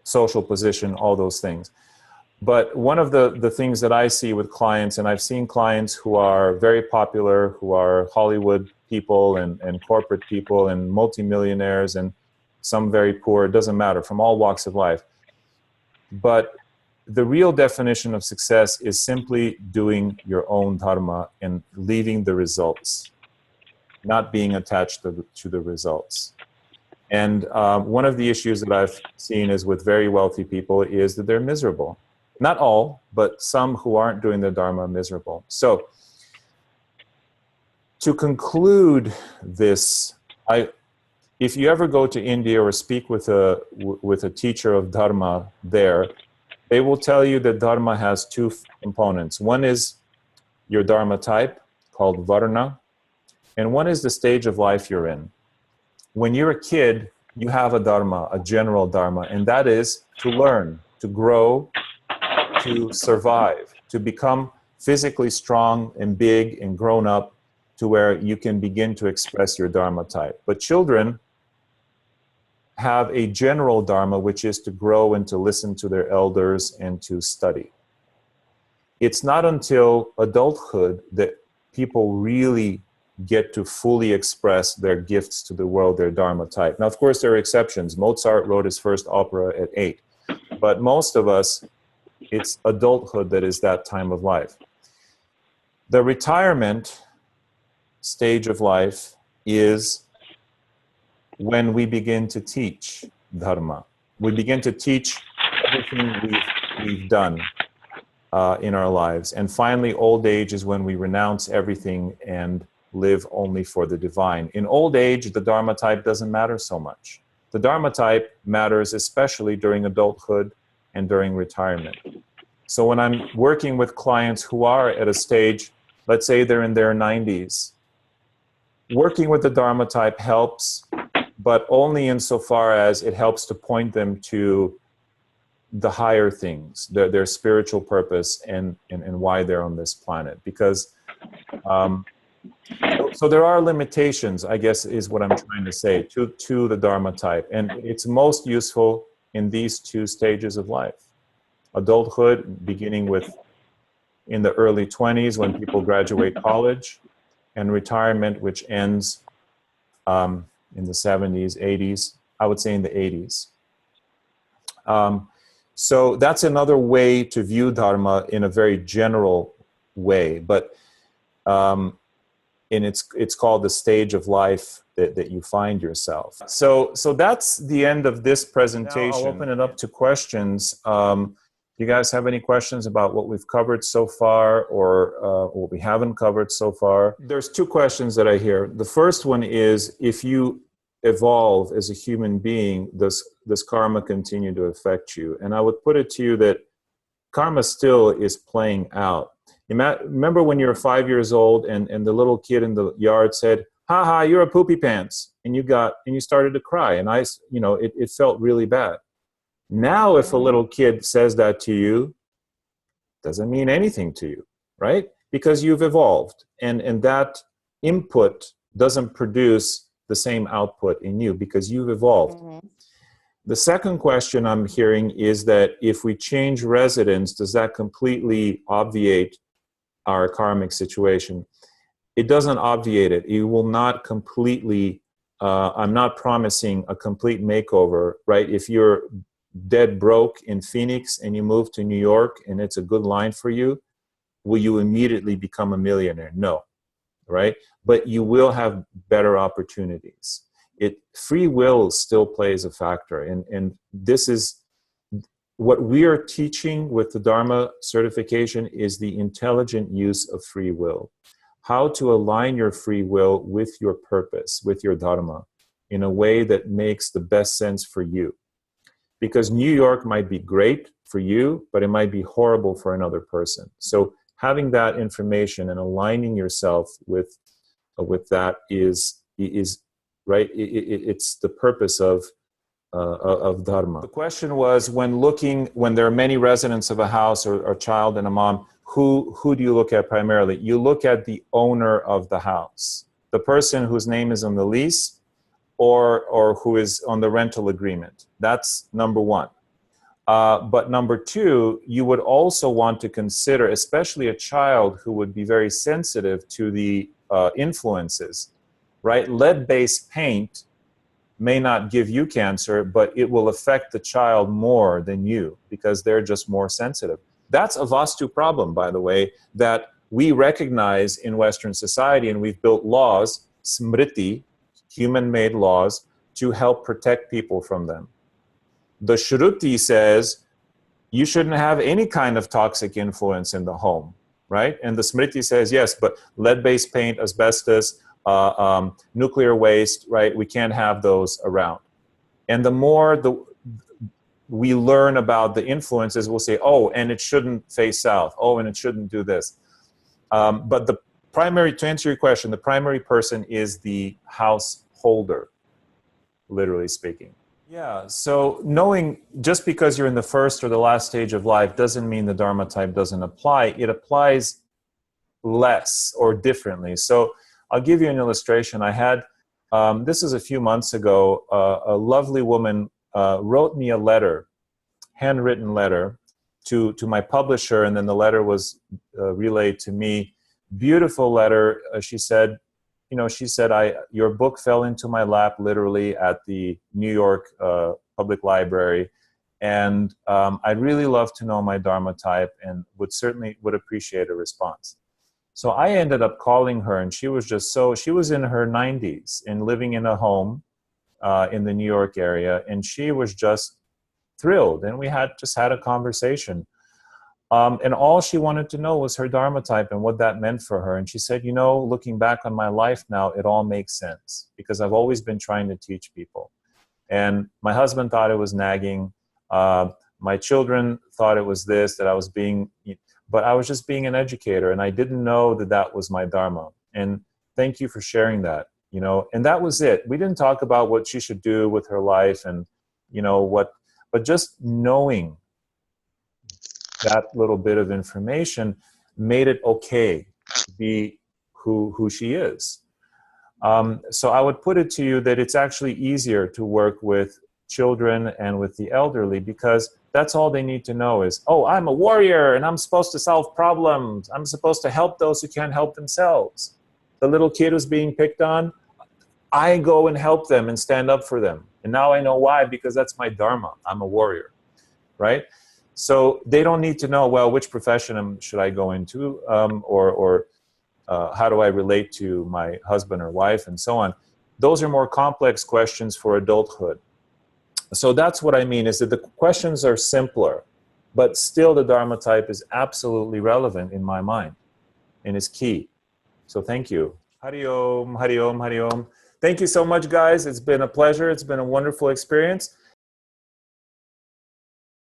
social position, all those things. But one of the things that I see with clients, and I've seen clients who are very popular, who are Hollywood people and corporate people and multimillionaires and some very poor, it doesn't matter, from all walks of life. But the real definition of success is simply doing your own dharma and leaving the results, not being attached to the results. And one of the issues that I've seen is with very wealthy people is that they're miserable. Not all, but some who aren't doing the dharma are miserable. So to conclude this, if you ever go to India or speak with a teacher of dharma there, they will tell you that dharma has 2 components. One is your dharma type, called varna, and one is the stage of life you're in. When you're a kid, you have a dharma, a general dharma, and that is to learn, to grow, to survive, to become physically strong and big and grown up to where you can begin to express your dharma type. But children have a general dharma, which is to grow and to listen to their elders and to study. It's not until adulthood that people really get to fully express their gifts to the world, their dharma type. Now, of course, there are exceptions. Mozart wrote his first opera at 8. But most of us, it's adulthood that is that time of life. The retirement stage of life is when we begin to teach dharma. We begin to teach everything we've done in our lives. And finally, old age is when we renounce everything and live only for the divine. In old age, the dharma type doesn't matter so much. The dharma type matters especially during adulthood and during retirement. So when I'm working with clients who are at a stage, let's say they're in their 90s, working with the dharma type helps, but only insofar as it helps to point them to the higher things, their spiritual purpose and why they're on this planet. Because so there are limitations, I guess, is what I'm trying to say, to the dharma type. And it's most useful in these 2 stages of life. Adulthood, beginning with in the early 20s when people graduate college, and retirement, which ends in the 70s, 80s, I would say in the 80s. So that's another way to view dharma in a very general way, but it's called the stage of life that you find yourself. So that's the end of this presentation. Now I'll open it up to questions. Do you guys have any questions about what we've covered so far or what we haven't covered so far? There's 2 questions that I hear. The first one is, if you evolve as a human being, does karma continue to affect you? And I would put it to you that karma still is playing out. Remember when you were 5 years old and the little kid in the yard said, "Ha ha, you're a poopy pants," and you started to cry, and it felt really bad. Now, if a little kid says that to you, doesn't mean anything to you, right? Because you've evolved, and that input doesn't produce the same output in you because you've evolved. Mm-hmm. The second question I'm hearing is that if we change residence, does that completely obviate our karmic situation? It doesn't obviate it. It will not completely I'm not promising a complete makeover, right? If you're dead broke in Phoenix and you move to New York and it's a good line for you, will you immediately become a millionaire? No, right? But you will have better opportunities. Free will still plays a factor. And this is what we are teaching with the Dharma certification, is the intelligent use of free will. How to align your free will with your purpose, with your Dharma, in a way that makes the best sense for you. Because New York might be great for you, but it might be horrible for another person. So having that information and aligning yourself with that is right. It's the purpose of Dharma. The question was, when there are many residents of a house, or a child and a mom, who do you look at primarily? You look at the owner of the house, the person whose name is on the lease, or who is on the rental agreement. That's number one. But number two, you would also want to consider, especially a child who would be very sensitive to the influences, right? Lead-based paint may not give you cancer, but it will affect the child more than you, because they're just more sensitive. That's a Vastu problem, by the way, that we recognize in Western society, and we've built laws, smriti, human-made laws, to help protect people from them. The Shruti says you shouldn't have any kind of toxic influence in the home, right? And the Smriti says, yes, but lead-based paint, asbestos, nuclear waste, right? We can't have those around. And the more we learn about the influences, we'll say, oh, and it shouldn't face south. Oh, and it shouldn't do this. But to answer your question, the primary person is the householder, literally speaking. Yeah, so knowing just because you're in the first or the last stage of life doesn't mean the Dharma type doesn't apply. It applies less or differently. So I'll give you an illustration. I had, this is a few months ago, a lovely woman wrote me a letter, handwritten letter, to my publisher, and then the letter was relayed to me. Beautiful letter. She said, your book fell into my lap literally at the New York Public Library, and I'd really love to know my Dharma type, and would appreciate a response. So I ended up calling her, and she was in her 90s and living in a home in the New York area, and she was just thrilled, and we just had a conversation. And all she wanted to know was her Dharma type and what that meant for her. And she said, looking back on my life now, it all makes sense, because I've always been trying to teach people. And my husband thought it was nagging. My children thought it was this, that I was but I was just being an educator, and I didn't know that that was my Dharma. And thank you for sharing that, and that was it. We didn't talk about what she should do with her life and, but just knowing that little bit of information made it okay to be who she is. So I would put it to you that it's actually easier to work with children and with the elderly, because that's all they need to know is, oh, I'm a warrior and I'm supposed to solve problems. I'm supposed to help those who can't help themselves. The little kid who's being picked on, I go and help them and stand up for them. And now I know why, because that's my Dharma. I'm a warrior, right? So they don't need to know, well, which profession should I go into, or how do I relate to my husband or wife, and so on. Those are more complex questions for adulthood. So that's what I mean, is that the questions are simpler, but still the Dharma type is absolutely relevant in my mind and is key. So thank you. Hari Om, Hari Om, Hari Om. Thank you so much, guys. It's been a pleasure. It's been a wonderful experience.